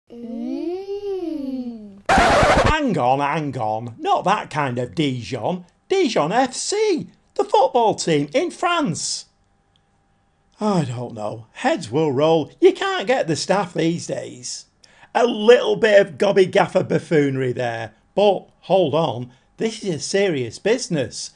Hang on. Not that kind of Dijon. Dijon FC, the football team in France. I don't know. Heads will roll. You can't get the staff these days. A little bit of gobby-gaffer buffoonery there. But hold on, this is a serious business.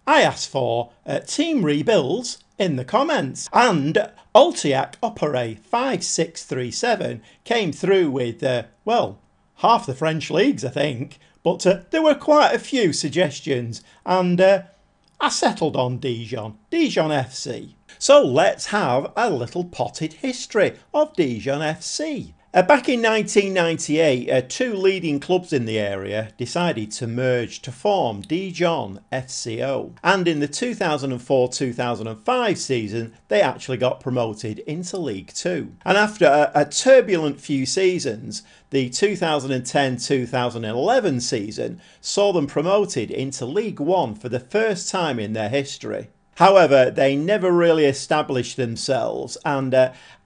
I asked for team rebuilds in the comments, and Altiac Opere 5637 came through with, half the French leagues, I think. But there were quite a few suggestions, and I settled on Dijon FC. So let's have a little potted history of Dijon FC. Back in 1998, two leading clubs in the area decided to merge to form Dijon FCO. And in the 2004-2005 season, they actually got promoted into League Two. And after a turbulent few seasons, the 2010-2011 season saw them promoted into League One for the first time in their history. However, they never really established themselves, and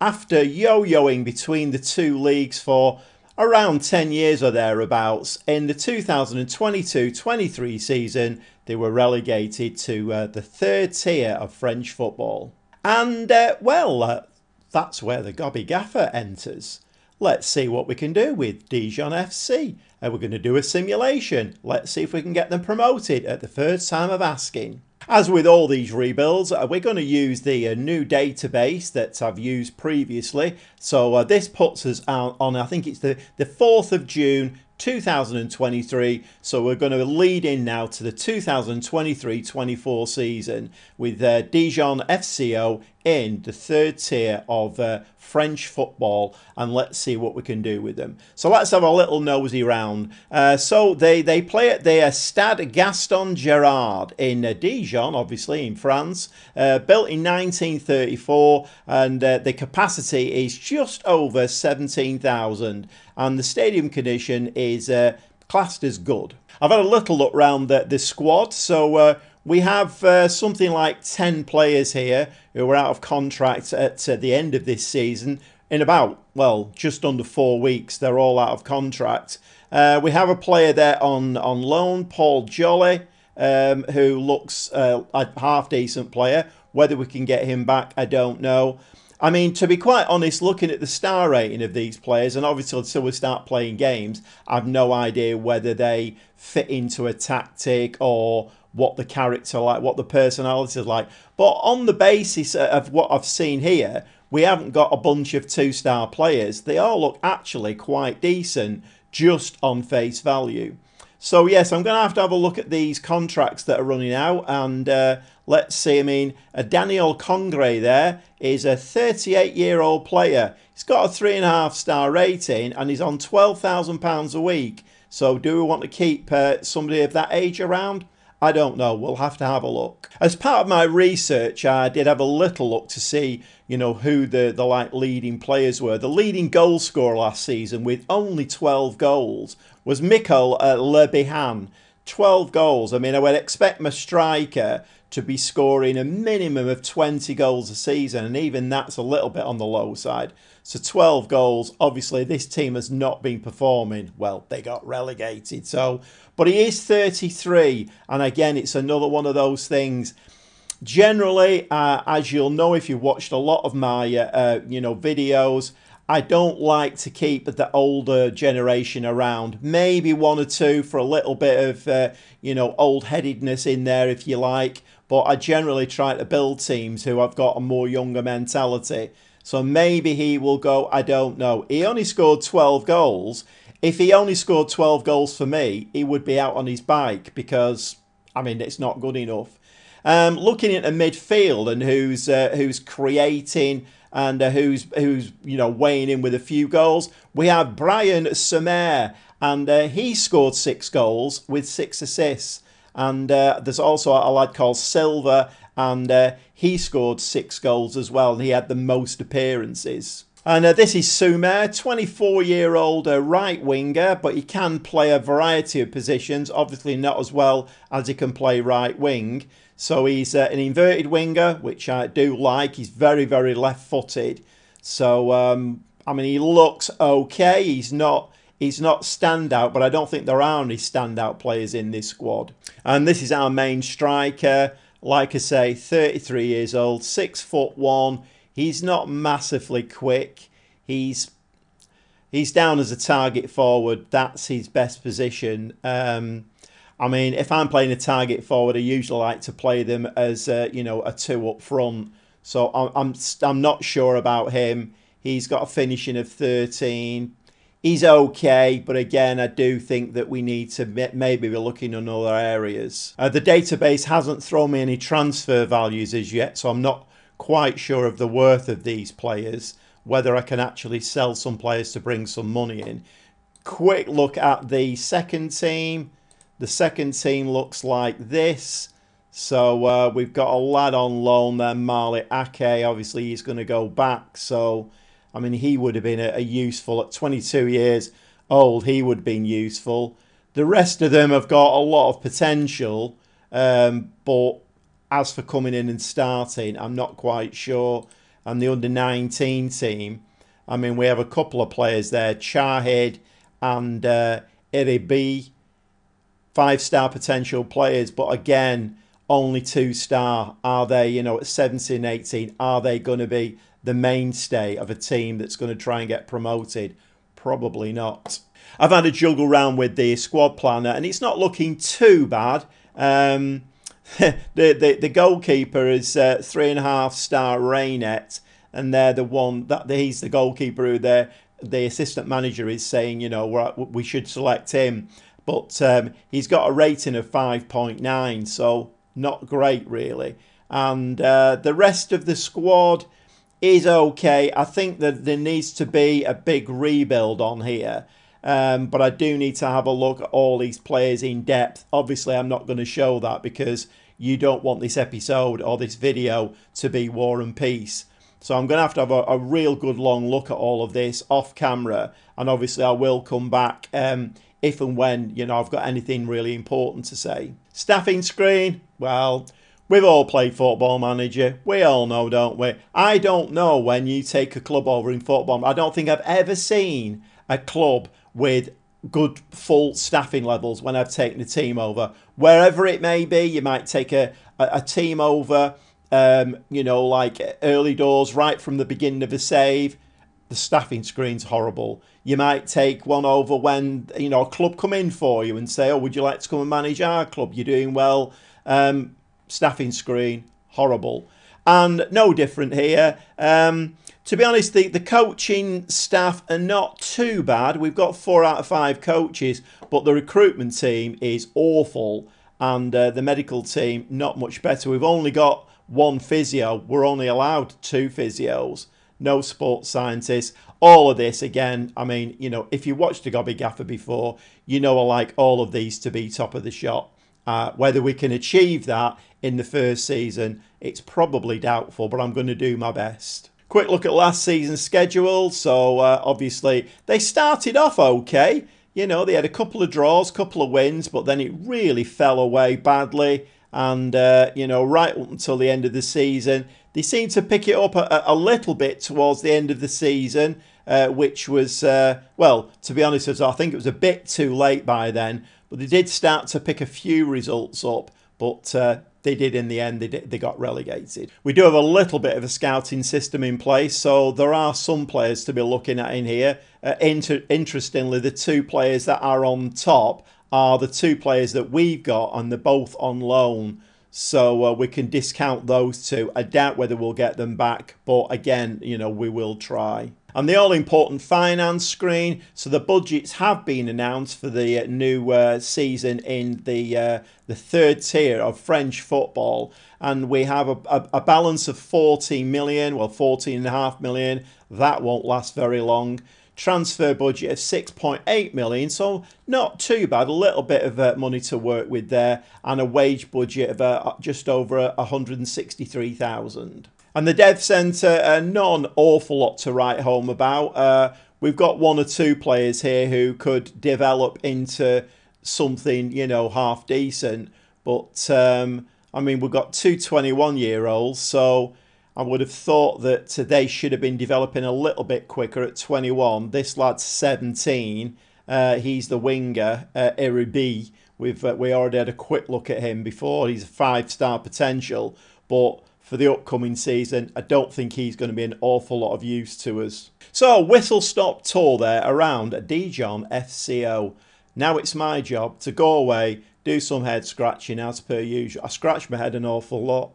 after yo-yoing between the two leagues for around 10 years or thereabouts, in the 2022-23 season, they were relegated to the third tier of French football. And, that's where the Gobby Gaffer enters. Let's see what we can do with Dijon FC. We're going to do a simulation. Let's see if we can get them promoted at the first time of asking. As with all these rebuilds, we're going to use the new database that I've used previously. So this puts us on, I think it's the 4th of June 2023. So we're going to lead in now to the 2023-24 season with Dijon FCO in the third tier of French football, and let's see what we can do with them. So let's have a little nosy round. So they play at the Stade Gaston Gerard in Dijon, obviously in France, built in 1934, and the capacity is just over 17,000, and the stadium condition is classed as good. I've had a little look round the squad, so we have something like 10 players here who are out of contract at the end of this season. In about, just under 4 weeks, they're all out of contract. We have a player there on loan, Paul Jolly, who looks a half-decent player. Whether we can get him back, I don't know. I mean, to be quite honest, looking at the star rating of these players, and obviously until we start playing games, I've no idea whether they fit into a tactic or what the character like, what the personality is like. But on the basis of what I've seen here, we haven't got a bunch of 2-star players. They all look actually quite decent just on face value. So yes, I'm going to have a look at these contracts that are running out, and let's see. I mean, Daniel Congre there is a 38-year-old player. He's got a 3.5-star rating, and he's on £12,000 a week. So do we want to keep somebody of that age around? I don't know. We'll have to have a look. As part of my research, I did have a little look to see, who the leading players were. The leading goal scorer last season with only 12 goals was Mikkel Lebihan. 12 goals. I mean, I would expect my striker to be scoring a minimum of 20 goals a season, and even that's a little bit on the low side. So 12 goals. Obviously, this team has not been performing. Well, they got relegated. But he is 33, and again, it's another one of those things. Generally, as you'll know if you've watched a lot of my videos, I don't like to keep the older generation around. Maybe one or two for a little bit of old-headedness in there, if you like. But I generally try to build teams who have got a more younger mentality. So maybe he will go, I don't know. He only scored 12 goals. If he only scored 12 goals for me, he would be out on his bike because, I mean, it's not good enough. Looking at the midfield and who's creating and who's weighing in with a few goals, we have Brian Semer, and he scored 6 goals with 6 assists. And there's also a lad called Silva, and he scored 6 goals as well, and he had the most appearances. And this is Sumer, 24-year-old right winger, but he can play a variety of positions, obviously not as well as he can play right wing. So he's an inverted winger, which I do like. He's very, very left-footed. So I mean, he looks okay. He's not standout, but I don't think there are any standout players in this squad. And this is our main striker. Like I say, 33 years old, 6'1". He's not massively quick. He's down as a target forward. That's his best position. I mean, if I'm playing a target forward, I usually like to play them as a 2 up front. So I'm not sure about him. He's got a finishing of 13. He's okay, but again, I do think that we need to maybe be looking in other areas. The database hasn't thrown me any transfer values as yet, so I'm not quite sure of the worth of these players, whether I can actually sell some players to bring some money in. Quick look at the second team. The second team looks like this. So we've got a lad on loan there, Marley Ake. Obviously, he's going to go back. So, I mean, he would have been a useful at 22 years old. He would have been useful. The rest of them have got a lot of potential. But as for coming in and starting, I'm not quite sure. And the under-19 team, I mean, we have a couple of players there, Chahid and Iribi, 5-star potential players, but again, only 2-star. Are they, at 17, 18, are they going to be the mainstay of a team that's going to try and get promoted? Probably not. I've had a juggle round with the squad planner, and it's not looking too bad. The goalkeeper is 3.5-star Rainet, and they're the one that he's the goalkeeper who the assistant manager is saying, we should select him. But he's got a rating of 5.9, so not great really. And the rest of the squad is okay. I think that there needs to be a big rebuild on here. But I do need to have a look at all these players in depth. Obviously, I'm not going to show that because you don't want this episode or this video to be War and Peace. So I'm going to have a real good long look at all of this off camera. And obviously, I will come back if and when, I've got anything really important to say. Staffing screen, well, we've all played Football Manager. We all know, don't we? I don't know when you take a club over in football. I don't think I've ever seen a club with good full staffing levels when I've taken a team over. Wherever it may be, you might take a team over, like early doors, right from the beginning of a save. The staffing screen's horrible. You might take one over when, a club come in for you and say, oh, would you like to come and manage our club? You're doing well. Staffing screen, horrible. And no different here. To be honest, the coaching staff are not too bad. We've got 4 out of 5 coaches, but the recruitment team is awful. And the medical team, not much better. We've only got 1 physio. We're only allowed 2 physios. No sports scientists. All of this, again, I mean, if you watched the Gobby Gaffer before, I like all of these to be top of the shop. Whether we can achieve that in the first season, it's probably doubtful, but I'm going to do my best. Quick look at last season's schedule. So, obviously, they started off okay. They had a couple of draws, couple of wins, but then it really fell away badly. And, right up until the end of the season, they seemed to pick it up a little bit towards the end of the season, which was, well, to be honest, I think it was a bit too late by then. But they did start to pick a few results up, but they did in the end, they got relegated. We do have a little bit of a scouting system in place, so there are some players to be looking at in here. Interestingly, the 2 players that are on top are the 2 players that we've got, and they're both on loan. So we can discount those 2. I doubt whether we'll get them back, but again, we will try. And the all-important finance screen. So the budgets have been announced for the new season in the 3rd tier of French football. And we have a balance of 14 million, well, 14.5 million. That won't last very long. Transfer budget of 6.8 million, so not too bad. A little bit of money to work with there. And a wage budget of just over 163,000. And the Dev Centre, not an awful lot to write home about. We've got 1 or 2 players here who could develop into something, half decent. But, I mean, we've got 2 21-year-olds. So, I would have thought that they should have been developing a little bit quicker at 21. This lad's 17. He's the winger, Iribi. We already had a quick look at him before. He's a 5-star potential, but for the upcoming season, I don't think he's going to be an awful lot of use to us. So, whistle-stop tour there around Dijon FC. Now it's my job to go away, do some head scratching as per usual. I scratch my head an awful lot.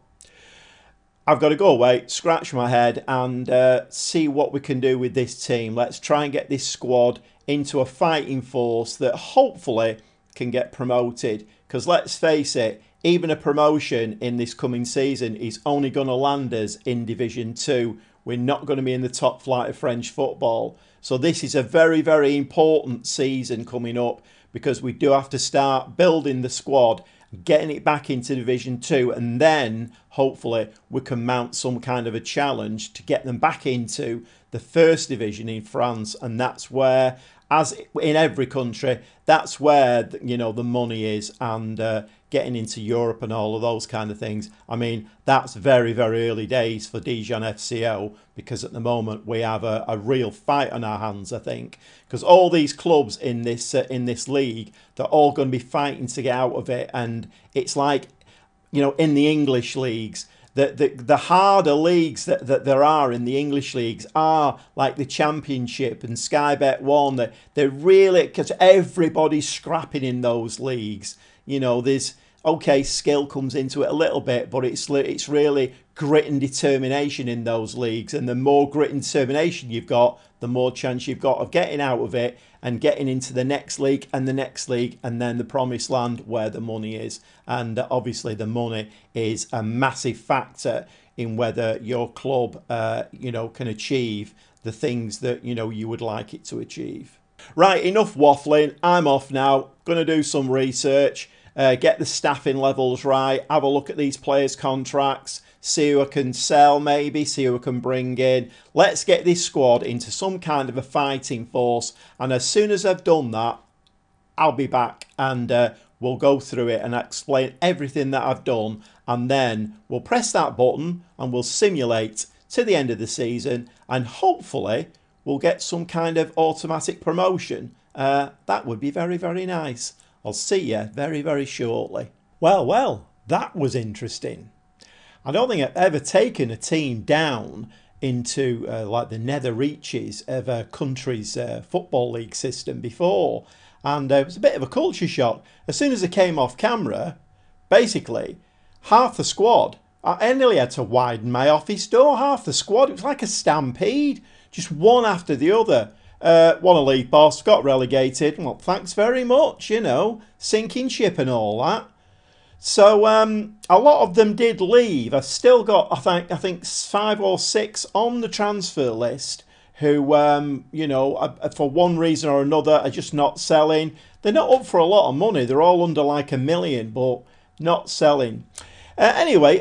I've got to go away, scratch my head and see what we can do with this team. Let's try and get this squad into a fighting force that hopefully can get promoted. Because let's face it, even a promotion in this coming season is only going to land us in Division 2. We're not going to be in the top flight of French football. So this is a very, very important season coming up because we do have to start building the squad, getting it back into Division 2, and then hopefully we can mount some kind of a challenge to get them back into the first division in France. And that's where, as in every country, that's where, you know, the money is, and getting into Europe and all of those kind of things. I mean, that's very, very early days for Dijon FC, because at the moment we have a real fight on our hands, I think, because all these clubs in this league, they're all going to be fighting to get out of it. And it's like, you know, in the English leagues, the harder leagues that there are in the English leagues are like the Championship and Sky Bet 1. They're really, because everybody's scrapping in those leagues. You know, there's, okay, skill comes into it a little bit, but it's really grit and determination in those leagues. And the more grit and determination you've got, the more chance you've got of getting out of it and getting into the next league and the next league and then the promised land where the money is. And obviously the money is a massive factor in whether your club, you know, can achieve the things that, you know, you would like it to achieve. Right, enough waffling. I'm off now. Going to do some research, get the staffing levels right, have a look at these players' contracts, see who I can sell maybe, see who I can bring in. Let's get this squad into some kind of a fighting force. And as soon as I've done that, I'll be back and we'll go through it and explain everything that I've done. And then we'll press that button and we'll simulate to the end of the season. And hopefully we'll get some kind of automatic promotion. That would be very, very nice. I'll see you very, very shortly. Well, that was interesting. I don't think I've ever taken a team down into like the nether reaches of a country's football league system before. And it was a bit of a culture shock. As soon as I came off camera, basically, half the squad, I nearly had to widen my office door. Half the squad, it was like a stampede. Just one after the other. One a league boss, got relegated. Well, thanks very much, you know, sinking ship and all that. So a lot of them did leave. I've still got, I think 5 or 6 on the transfer list who, you know, for one reason or another are just not selling. They're not up for a lot of money. They're all under like $1 million, but not selling. Anyway,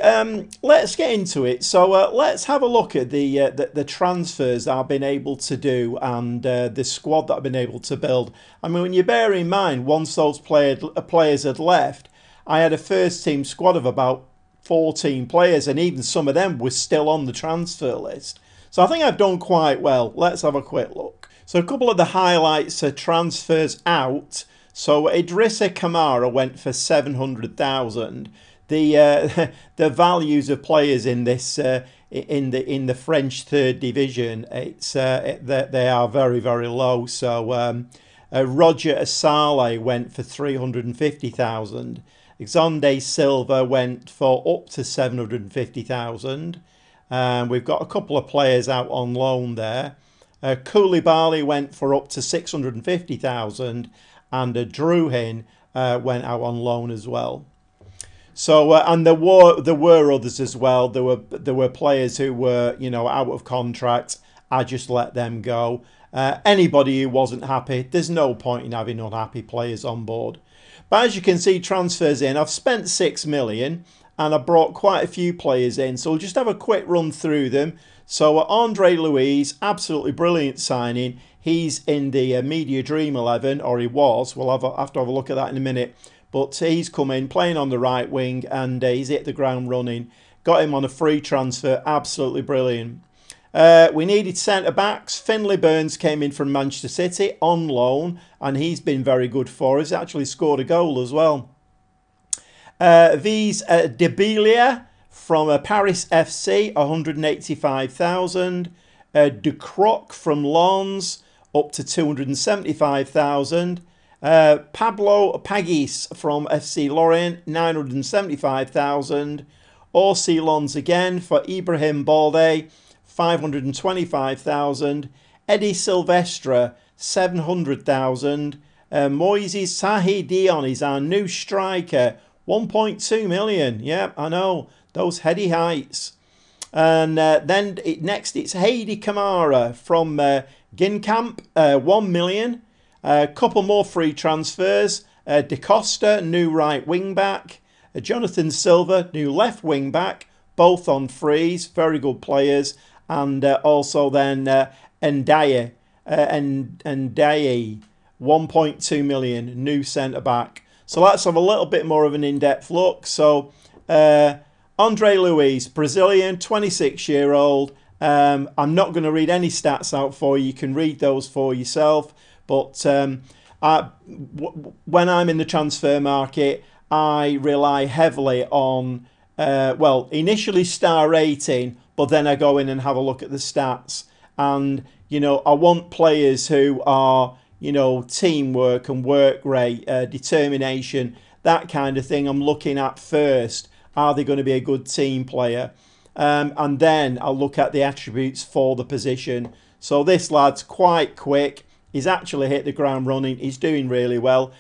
let's get into it. So let's have a look at the transfers that I've been able to do and the squad that I've been able to build. I mean, when you bear in mind, once those players had left, I had a first team squad of about 14 players, and even some of them were still on the transfer list. So I think I've done quite well. Let's have a quick look. So a couple of the highlights are transfers out. So Idrissa Kamara went for 700,000. The values of players in this in the French third division, they are very, very low. So Roger Asale went for 350,000. Xande Silva went for up to 750,000. We've got a couple of players out on loan there. Koulibaly went for up to 650,000, and Druhin went out on loan as well. So and there were others as well. There were players who were, you know, out of contract. I just let them go. Anybody who wasn't happy, there's no point in having unhappy players on board. But as you can see, transfers in. I've spent 6 million and I brought quite a few players in. So we'll just have a quick run through them. So Andre Luiz, absolutely brilliant signing. He's in the Media Dream 11, or he was. We'll have to have a look at that in a minute. But he's come in, playing on the right wing, and he's hit the ground running. Got him on a free transfer. Absolutely brilliant. We needed centre-backs. Finlay Burns came in from Manchester City on loan, and he's been very good for us. Actually scored a goal as well. These Debilia from Paris FC, 185,000. De Croc from Lens, up to 275,000. Pablo Pagis from FC Lorient, 975,000. Orsi Lens again for Ibrahim Balde, 525,000. Eddie Silvestre, 700,000. Moises Sahi Dion is our new striker, 1.2 million. Yeah, I know, those heady heights. And then next it's Heidi Kamara from Ginkamp, 1 million. A couple more free transfers. De Costa, new right wing back. Jonathan Silva, new left wing back, both on frees, very good players. And also then Ndiaye, 1.2 million, new centre back. So let's have a little bit more of an in-depth look. So Andre Luiz, Brazilian, 26-year-old. I'm not going to read any stats out for you. You can read those for yourself. But when I'm in the transfer market, I rely heavily on, initially star rating, but then I go in and have a look at the stats. And, I want players who are, teamwork and work rate, determination, that kind of thing I'm looking at first. Are they going to be a good team player? And then I'll look at the attributes for the position. So this lad's quite quick. He's actually hit the ground running. He's doing really well.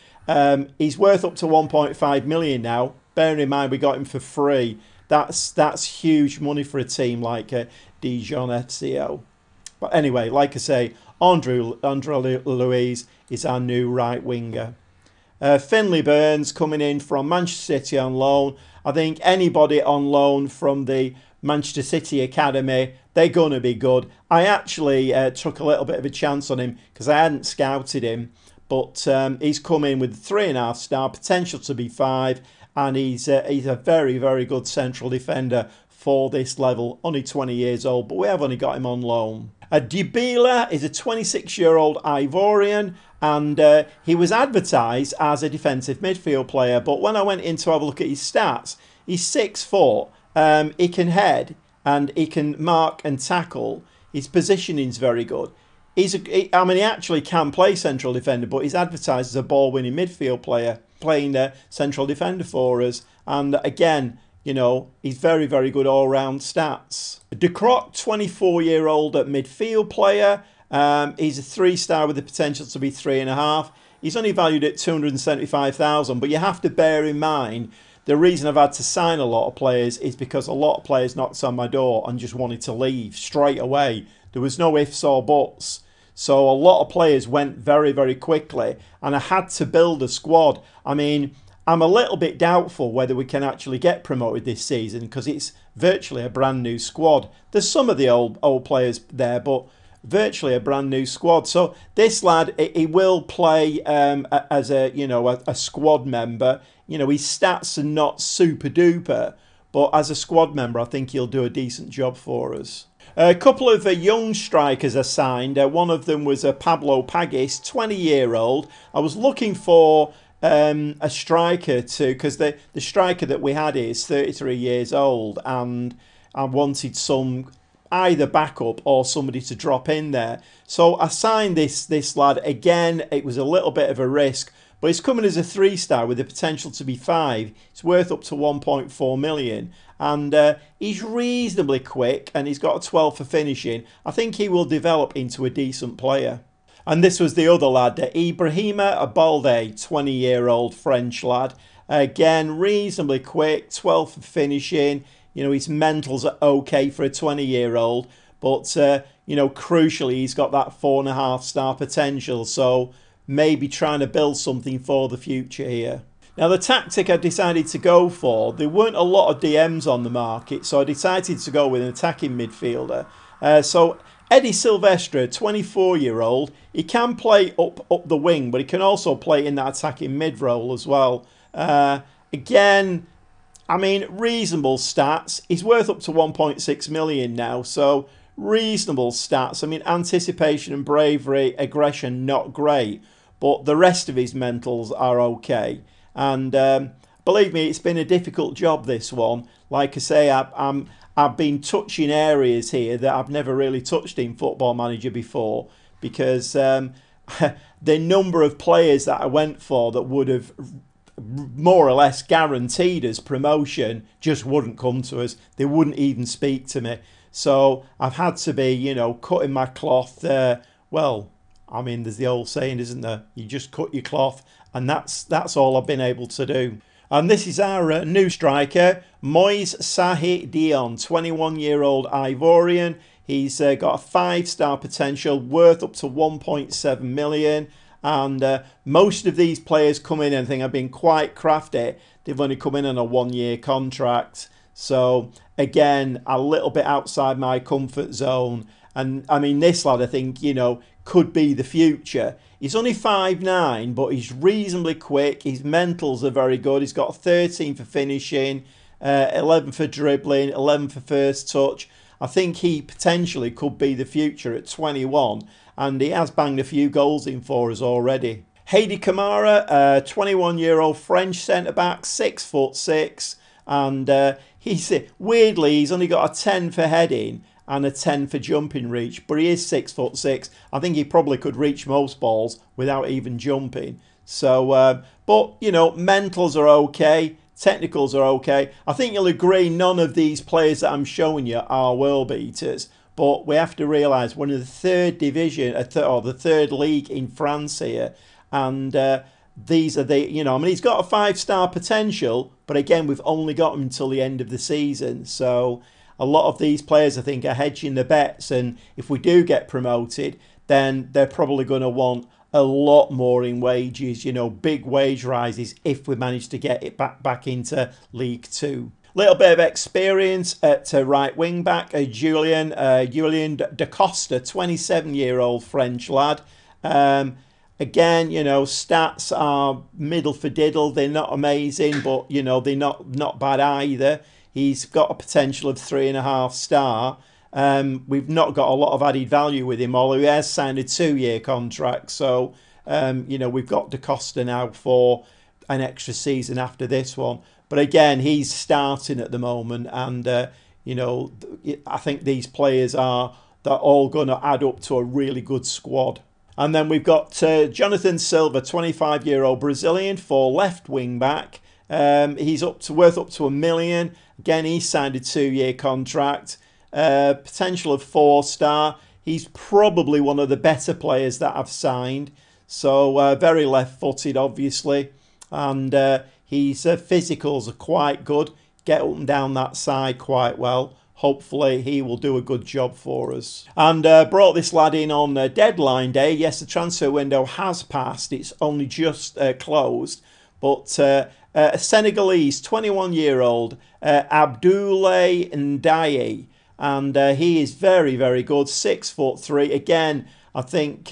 He's worth up to 1.5 million now. Bearing in mind we got him for free. That's huge money for a team like Dijon FC. But anyway, like I say, Andre Luiz is our new right winger. Finlay Burns coming in from Manchester City on loan. I think anybody on loan from the Manchester City Academy, they're going to be good. I actually took a little bit of a chance on him because I hadn't scouted him. But he's come in with 3.5 star, potential to be 5. And he's a very, very good central defender for this level. Only 20 years old, but we have only got him on loan. Dibila is a 26-year-old Ivorian, and he was advertised as a defensive midfield player. But when I went in to have a look at his stats, he's 6 foot. He can head and he can mark and tackle. His positioning's very good. He actually can play central defender, but he's advertised as a ball-winning midfield player, playing central defender for us. And again, he's very, very good all-round stats. De Croc, 24-year-old midfield player. He's a 3-star with the potential to be 3.5. He's only valued at 275,000, but you have to bear in mind the reason I've had to sign a lot of players is because a lot of players knocked on my door and just wanted to leave straight away. There was no ifs or buts. So a lot of players went very, very quickly, and I had to build a squad. I mean, I'm a little bit doubtful whether we can actually get promoted this season because it's virtually a brand new squad. There's some of the old players there, but virtually a brand new squad. So this lad, he will play as a squad member. His stats are not super duper, but as a squad member, I think he'll do a decent job for us. A couple of young strikers are signed. One of them was Pablo Pagis, 20-year-old. I was looking for a striker because the striker that we had is 33 years old, and I wanted some either backup or somebody to drop in there. So I signed this lad. Again, it was a little bit of a risk, but he's coming as a 3-star with the potential to be 5. It's worth up to 1.4 million. And he's reasonably quick, and he's got a 12 for finishing. I think he will develop into a decent player. And this was the other lad, Ibrahima Balde, 20-year-old French lad. Again, reasonably quick, 12 for finishing. His mentals are okay for a 20-year-old. But, crucially, he's got that 4.5-star potential. So maybe trying to build something for the future here. Now, the tactic I decided to go for, there weren't a lot of DMs on the market, so I decided to go with an attacking midfielder. So Eddie Silvestre, 24-year-old, he can play up the wing, but he can also play in that attacking mid role as well. Again, I mean, reasonable stats. He's worth up to 1.6 million now, so reasonable stats. I mean, anticipation and bravery, aggression, not great, but the rest of his mentals are okay. And believe me, it's been a difficult job, this one. Like I say, I've been touching areas here that I've never really touched in Football Manager before, because the number of players that I went for that would have more or less guaranteed us promotion just wouldn't come to us. They wouldn't even speak to me. So I've had to be, cutting my cloth. Well, I mean, there's the old saying, isn't there? You just cut your cloth, and that's all I've been able to do. And this is our new striker, Moise Sahi Dion, 21-year-old Ivorian. He's got a 5-star potential, worth up to 1.7 million. And most of these players come in and think I've been quite crafty. They've only come in on a 1-year contract. So, again, a little bit outside my comfort zone. And, I mean, this lad, I think, could be the future. He's only 5'9", but he's reasonably quick. His mentals are very good. He's got 13 for finishing, 11 for dribbling, 11 for first touch. I think he potentially could be the future at 21. And he has banged a few goals in for us already. Heidi Kamara, 21-year-old French centre-back, 6'6", and weirdly he's only got a 10 for heading and a 10 for jumping reach, but he is 6'6". I think he probably could reach most balls without even jumping. So, but mentals are okay, technicals are okay. I think you'll agree none of these players that I'm showing you are world beaters. But we have to realise we're in the third division, or the third league in France here. And these are he's got a 5-star potential, but again, we've only got him until the end of the season. So a lot of these players, I think, are hedging the bets. And if we do get promoted, then they're probably going to want a lot more in wages, big wage rises if we manage to get it back into League Two. Little bit of experience at right wing back, Julian Da Costa, 27-year-old French lad. Again, stats are middle for diddle. They're not amazing, but they're not bad either. He's got a potential of 3.5 star. We've not got a lot of added value with him, although he has signed a 2-year contract. So we've got Da Costa now for an extra season after this one. But again, he's starting at the moment, and I think these players they're all going to add up to a really good squad. And then we've got Jonathan Silva, 25-year-old Brazilian, for left wing back. He's worth up to $1 million. Again, he signed a 2-year contract. Potential of 4-star. He's probably one of the better players that I've signed. So very left-footed, obviously, and his physicals are quite good. Get up and down that side quite well. Hopefully he will do a good job for us. And brought this lad in on deadline day. Yes, the transfer window has passed. It's only just closed. But a Senegalese 21-year-old Abdoulaye Ndiaye. And he is very, very good. 6'3". Again, I think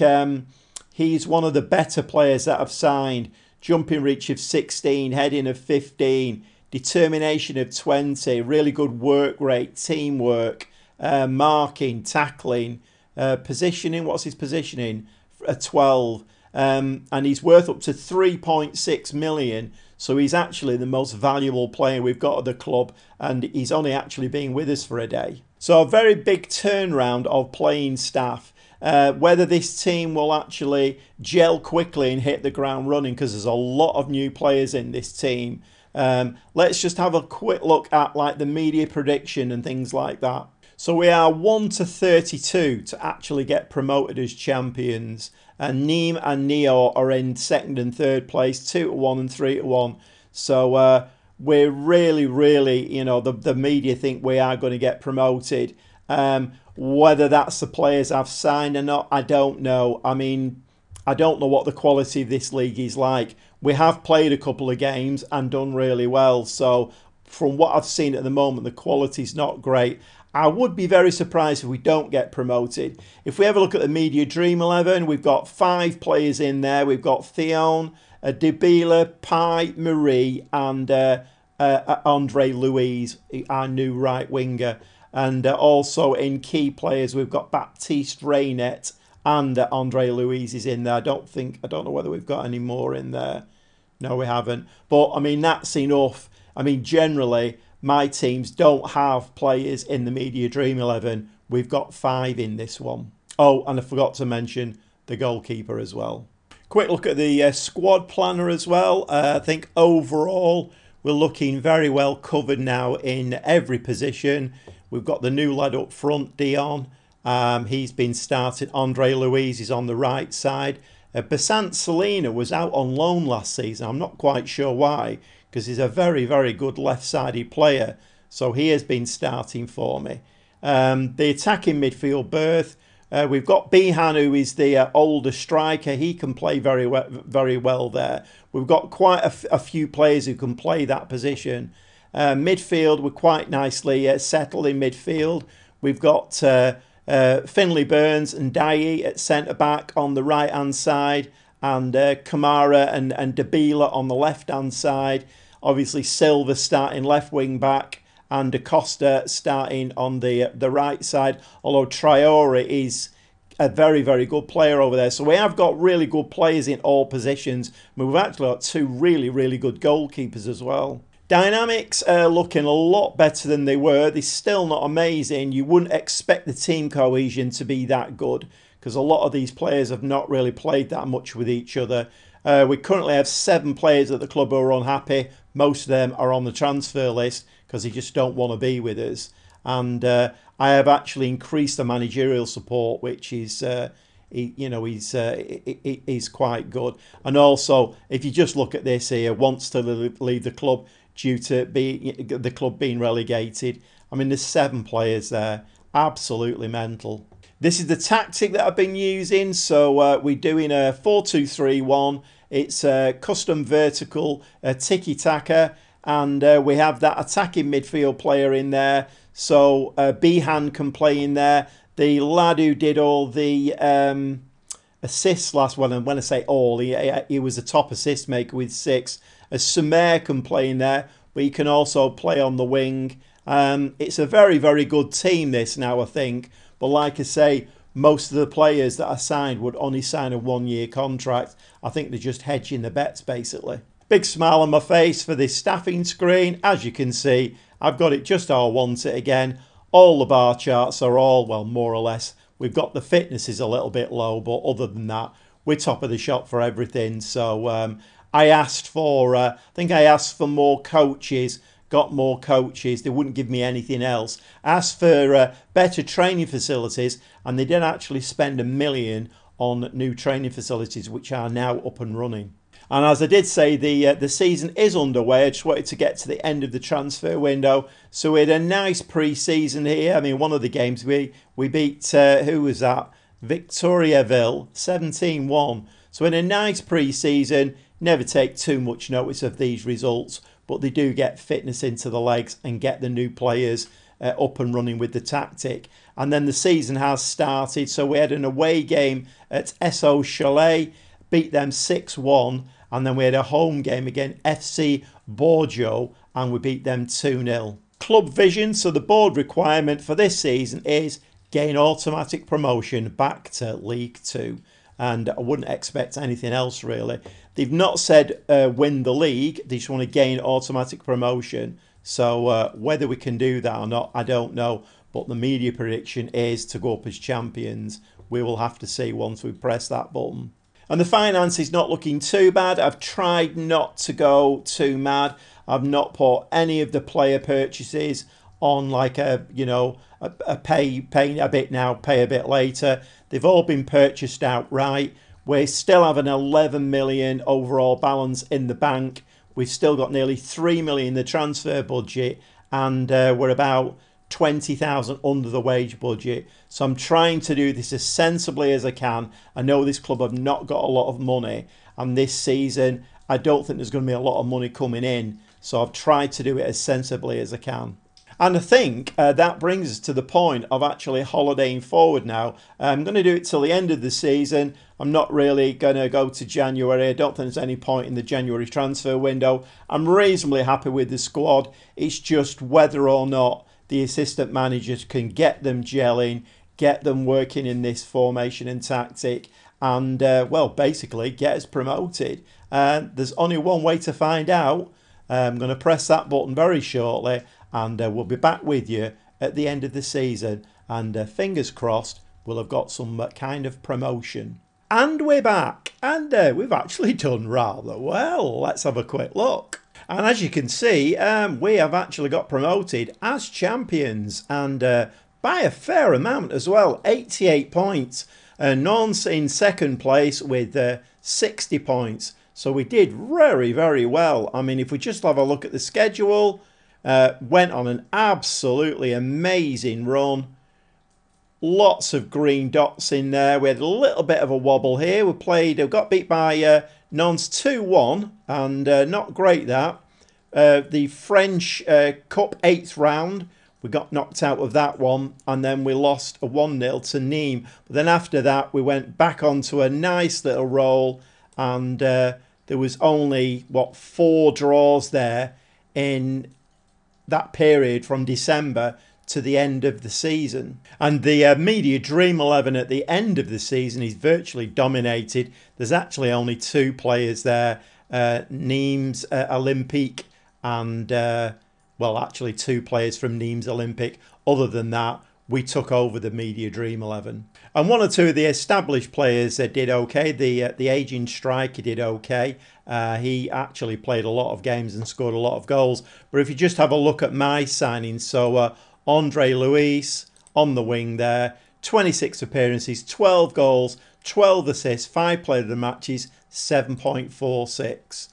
he's one of the better players that I've signed. Jumping reach of 16, heading of 15, determination of 20, really good work rate, teamwork, marking, tackling, positioning. What's his positioning? A 12. And he's worth up to 3.6 million. So he's actually the most valuable player we've got at the club, and he's only actually been with us for a day. So a very big turnaround of playing staff. Whether this team will actually gel quickly and hit the ground running, because there's a lot of new players in this team. Let's just have a quick look at the media prediction and things like that. So we are 1-32 to actually get promoted as champions. And Nîmes and Niort are in 2nd and 3rd place, 2-1 and 3-1. So we're really, the media think we are going to get promoted. Whether that's the players I've signed or not, I don't know. I mean, I don't know what the quality of this league is like. We have played a couple of games and done really well. So from what I've seen at the moment, the quality's not great. I would be very surprised if we don't get promoted. If we have a look at the Media Dream 11, we've got 5 players in there. We've got Theon, Debila, Pai, Marie and Andre Luiz, our new right winger. And also in key players, we've got Baptiste Reynet and Andre Luiz is in there. I don't know whether we've got any more in there. No, we haven't. But, I mean, that's enough. I mean, generally, my teams don't have players in the Media Dream 11. We've got 5 in this one. Oh, and I forgot to mention the goalkeeper as well. Quick look at the squad planner as well. I think overall, we're looking very well covered now in every position. We've got the new lad up front, Dion. He's been started. Andre Luiz is on the right side. Basant Salina was out on loan last season. I'm not quite sure why, because he's a very, very good left-sided player. So he has been starting for me. The attacking midfield berth, we've got Bihan, who is the older striker. He can play very well there. We've got quite a few players who can play that position. Midfield, we're quite nicely settled in midfield. We've got Finley Burns and Dye at centre-back on the right-hand side, and Kamara and Dabila on the left-hand side. Obviously, Silva starting left wing-back, and Acosta starting on the right side, although Traore is a very, very good player over there. So we have got really good players in all positions. I mean, we've actually got 2 really, really good goalkeepers as well. Dynamics are looking a lot better than they were. They're still not amazing. You wouldn't expect the team cohesion to be that good, because a lot of these players have not really played that much with each other. We currently have 7 players at the club who are unhappy. Most of them are on the transfer list because they just don't want to be with us. And I have actually increased the managerial support, which is, he's quite good. And also, if you just look at this here, wants to leave the club due to the club being relegated. I mean, there's 7 players there. Absolutely mental. This is the tactic that I've been using. So we're doing a 4-2-3-1. It's a custom vertical tiki-taka. And we have that attacking midfield player in there. So Bihan can play in there. The lad who did all the assists last one, and when I say all, he was a top assist maker with 6. Sumer can play in there, but he can also play on the wing. It's a very, very good team, this now, I think. But like I say, most of the players that I signed would only sign a 1-year contract. I think they're just hedging the bets, basically. Big smile on my face for this staffing screen. As you can see, I've got it just how I want it again. All the bar charts are all, well, more or less. We've got the fitness is a little bit low, but other than that, we're top of the shop for everything. So I asked for, I think I asked for more coaches, got more coaches. They wouldn't give me anything else. Asked for better training facilities, and they did actually spend $1 million on new training facilities, which are now up and running. And as I did say, the season is underway. I just wanted to get to the end of the transfer window. So we had a nice pre-season here. I mean, one of the games we beat, who was that? Victoriaville, 17-1. So in a nice pre-season, never take too much notice of these results, but they do get fitness into the legs and get the new players up and running with the tactic. And then the season has started. So we had an away game at SO Chalet, beat them 6-1. And then we had a home game again, FC Bordeaux, and we beat them 2-0. Club vision, so the board requirement for this season is gain automatic promotion back to League 2. And I wouldn't expect anything else, really. They've not said win the league. They just want to gain automatic promotion. So whether we can do that or not, I don't know. But the media prediction is to go up as champions. We will have to see once we press that button. And the finance is not looking too bad. I've tried not to go too mad. I've not put any of the player purchases on like a pay a bit now, pay a bit later. They've all been purchased outright. We still have an 11 million overall balance in the bank. We've still got nearly 3 million in the transfer budget, and we're about 20,000 under the wage budget. So I'm trying to do this as sensibly as I can. I know this club have not got a lot of money, and this season I don't think there's going to be a lot of money coming in. So I've tried to do it as sensibly as I can. And I think that brings us to the point of actually holidaying forward now. I'm going to do it till the end of the season. I'm not really going to go to January. I don't think there's any point in the January transfer window. I'm reasonably happy with the squad. It's just whether or not the assistant managers can get them gelling, get them working in this formation and tactic, and, well, basically get us promoted. There's only one way to find out. I'm going to press that button very shortly, and we'll be back with you at the end of the season. And fingers crossed, we'll have got some kind of promotion. And we're back, and we've actually done rather well. Let's have a quick look. And as you can see, we have actually got promoted as champions, and by a fair amount as well, 88 points. Nantes in second place with 60 points. So we did very, very well. I mean, if we just have a look at the schedule, went on an absolutely amazing run. Lots of green dots in there. We had a little bit of a wobble here. We got beat by Nantes 2-1, and not great that. The French Cup 8th round, we got knocked out of that one, and then we lost a 1-0 to Nîmes. But then after that, we went back onto a nice little roll, and there was only, 4 draws there in that period from December to the end of the season. And the media Dream 11 at the end of the season is virtually dominated. There's actually only 2 players there, Nîmes Olympique and, well, actually 2 players from Nîmes Olympique. Other than that, we took over the media Dream 11. And 1 or 2 of the established players did okay. The aging striker did okay. He actually played a lot of games and scored a lot of goals. But if you just have a look at my signings, so Andre Luis on the wing there, 26 appearances, 12 goals, 12 assists, 5 player of the matches, 7.46.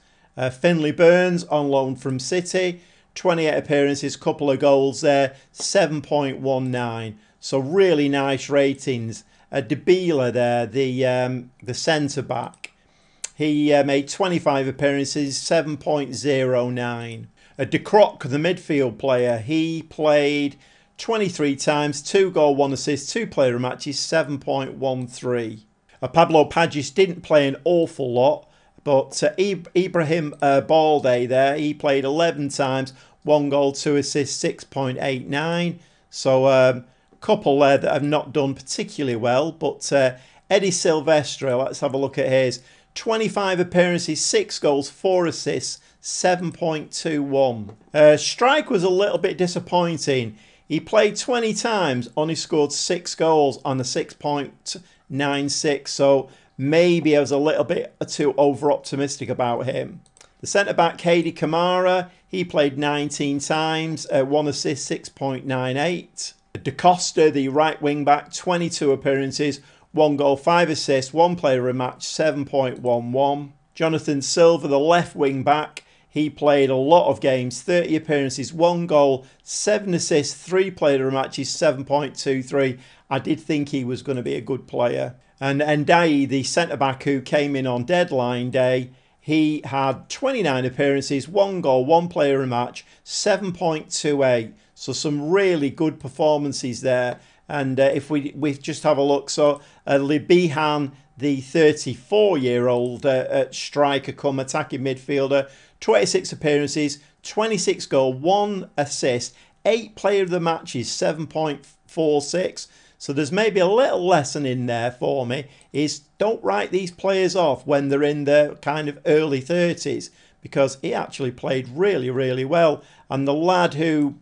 Finlay Burns on loan from City, 28 appearances, couple of goals there, 7.19. So really nice ratings. Debila there, the centre back, he made 25 appearances, 7.09. De Croc, the midfield player, he played 23 times, 2 goal, 1 assist, 2 player matches, 7.13. Pablo Pagis didn't play an awful lot, but Ibrahim Balde there, he played 11 times, 1 goal, 2 assists, 6.89. So couple there that have not done particularly well, but Eddie Silvestre, let's have a look at his. 25 appearances, 6 goals, 4 assists, 7.21. Strike was a little bit disappointing. He played 20 times, only scored 6 goals on a 6.96, so maybe I was a little bit too over-optimistic about him. The centre-back, Heidi Kamara, he played 19 times, 1 assist, 6.98. Da Costa, the right wing-back, 22 appearances, 1 goal, 5 assists, 1 player a match, 7.11. Jonathan Silva, the left wing-back, he played a lot of games, 30 appearances, 1 goal, 7 assists, 3 player a matches, 7.23. I did think he was going to be a good player. And Ndai, the centre-back who came in on deadline day, he had 29 appearances, 1 goal, 1 player a match, 7.28. So some really good performances there. And if we just have a look, so Libihan, the 34-year-old striker come attacking midfielder, 26 appearances, 26 goal, 1 assist, 8 player of the matches, 7.46. So there's maybe a little lesson in there for me, is don't write these players off when they're in their kind of early 30s, because he actually played really, really well. And the lad who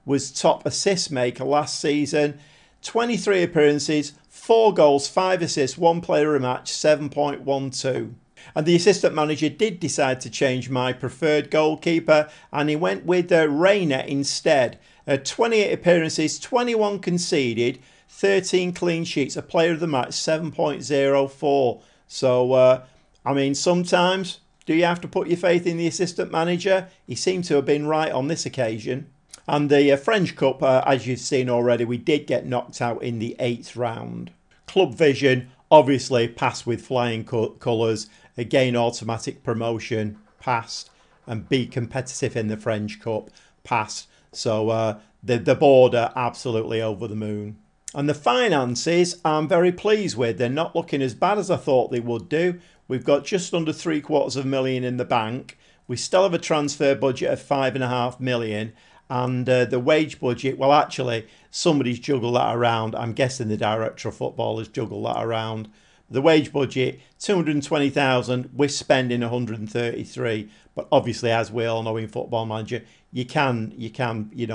was top assist maker last season, 23 appearances, 4 goals, 5 assists, 1 player a match, 7.12. And the assistant manager did decide to change my preferred goalkeeper, and he went with Reina instead. 28 appearances, 21 conceded, 13 clean sheets, a player of the match, 7.04. So, I mean, sometimes do you have to put your faith in the assistant manager? He seemed to have been right on this occasion. And the French Cup, as you've seen already, we did get knocked out in the 8th round. Club Vision, obviously, passed with flying colours. Again, automatic promotion, passed. And be competitive in the French Cup, passed. So the board are absolutely over the moon. And the finances I'm very pleased with. They're not looking as bad as I thought they would do. We've got just under £750,000 in the bank. We still have a transfer budget of £5.5 million. And the wage budget, well, actually, somebody's juggled that around. I'm guessing the director of football has juggled that around. The wage budget, 220,000. We're spending 133. But obviously, as we all know in Football Manager, you can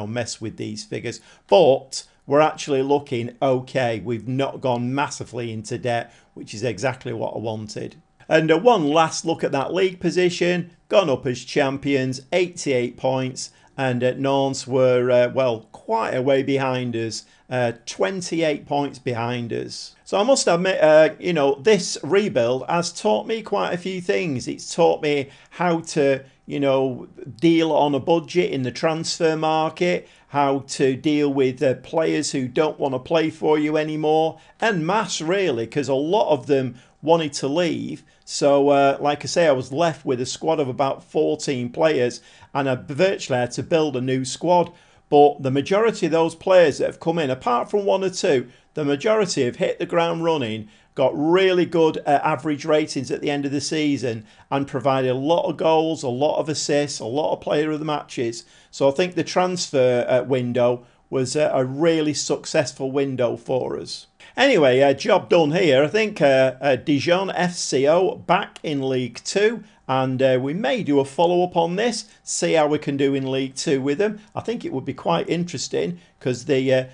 mess with these figures. But we're actually looking okay. We've not gone massively into debt, which is exactly what I wanted. And one last look at that league position. Gone up as champions, 88 points. And Nantes were, quite a way behind us, 28 points behind us. So I must admit, this rebuild has taught me quite a few things. It's taught me how to, deal on a budget in the transfer market, how to deal with players who don't want to play for you anymore, en masse really, because a lot of them wanted to leave. So, like I say, I was left with a squad of about 14 players, and I virtually had to build a new squad. But the majority of those players that have come in, apart from one or two, the majority have hit the ground running, got really good average ratings at the end of the season, and provided a lot of goals, a lot of assists, a lot of player of the matches. So I think the transfer window was a really successful window for us. Anyway, job done here. I think Dijon FC back in League 2. And we may do a follow-up on this, see how we can do in League 2 with them. I think it would be quite interesting because the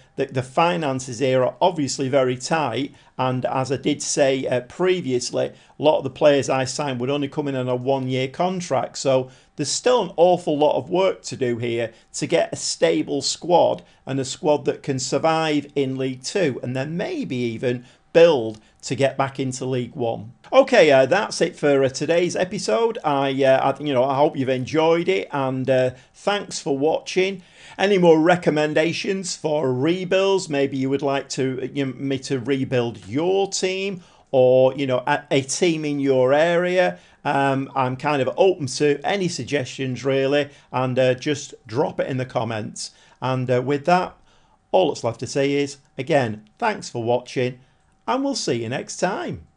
finances here are obviously very tight. And as I did say previously, a lot of the players I signed would only come in on a one-year contract. So there's still an awful lot of work to do here to get a stable squad and a squad that can survive in League 2 and then maybe even build to get back into League 1. Okay, that's it for today's episode. I hope you've enjoyed it, and thanks for watching. Any more recommendations for rebuilds? Maybe you would like to me to rebuild your team, or a team in your area. I'm kind of open to any suggestions really, and just drop it in the comments. And with that, all that's left to say is, again, thanks for watching, and we'll see you next time.